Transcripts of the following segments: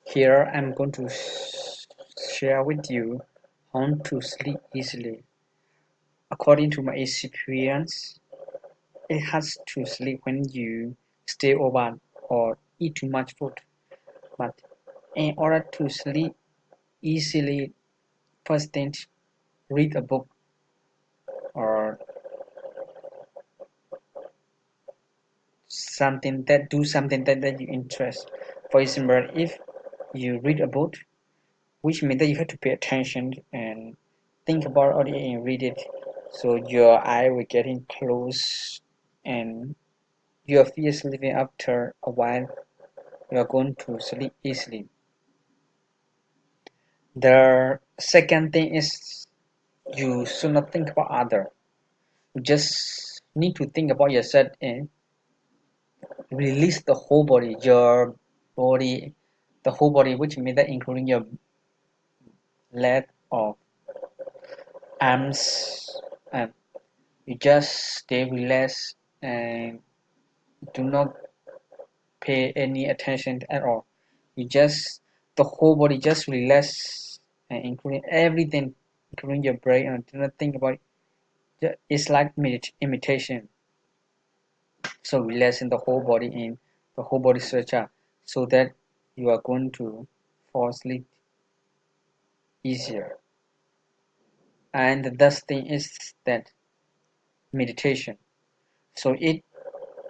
Here I'm going to share with you how to sleep easily. According to my experience, it has to sleep when you stay over or eat too much food. But in order to sleep easily, first thing, read a book or something that you interest. For example, if you read a book, which means that you have to pay attention and think about it and read it, so your eye will getting close and your fear sleeping after a while you are going to sleep easily. The second thing is you should not think about other. You just need to think about yourself and release the whole body, your body, the whole body, which means that including your leg or arms, and you just stay relaxed and do not pay any attention at all. You just the whole body just relax and including everything, including your brain, and do not think about it. It's like imitation. So relaxing the whole body in the whole body stretch out so that you are going to fall asleep easier. And the third thing is that meditation. So it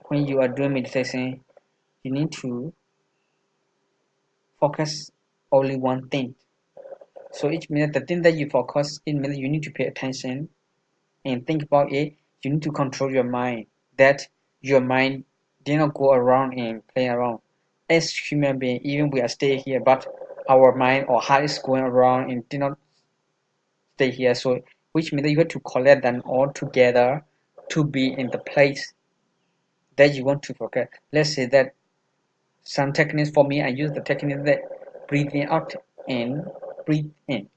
when you are doing meditation, you need to focus only one thing. So it means the thing that you focus, it means you need to pay attention and think about it. You need to control your mind. That your mind did not go around and play around. As human being, even we are staying here, but our mind or heart is going around and did not stay here. So which means that you have to collect them all together to be in the place that you want to forget. Let's say that some techniques for me, I use the technique that breathing out and breathe in.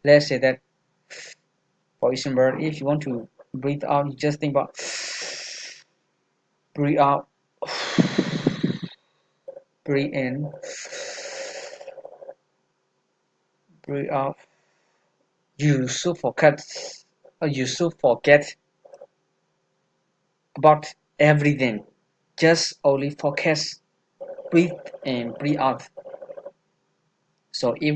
Let's say that, for example, if you want to breathe out, you just think about breathe out, breathe in, breathe out. You should forget about everything. Just only focus, breathe and breathe out. So if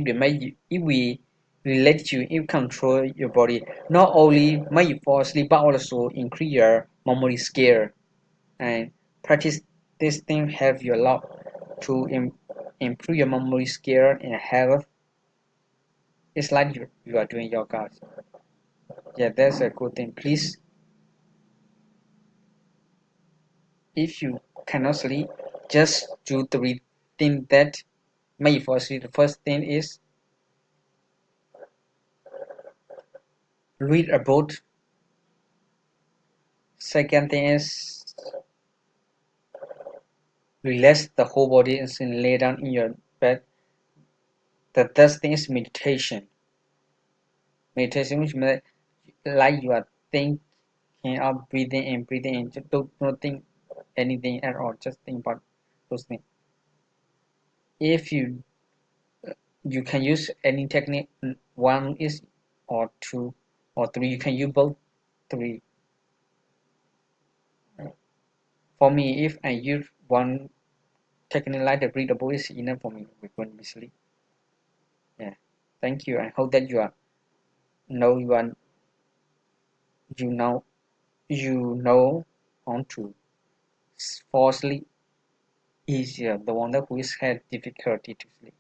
we relate you, if control your body, not only make you fall asleep, but also increase your memory skill and practice this thing help you a lot to improve your memory skill and health. It's like you are doing yoga. Yeah, that's a good thing. Please, if you cannot sleep, just do three things that make you fall asleep. The first thing is read a book. Second thing is relax the whole body and lay down in your bed. The third thing is meditation. Meditation, which means like you are thinking of breathing in. Just don't think anything at all. Just think about those things. If you can use any technique, one is or two or three. You can use both three. For me, if I use one technique like the breathable is enough for me. We won't be sleep. Yeah. Thank you. I hope that know you are you know you know how to fall asleep easier. The one that who is had difficulty to sleep.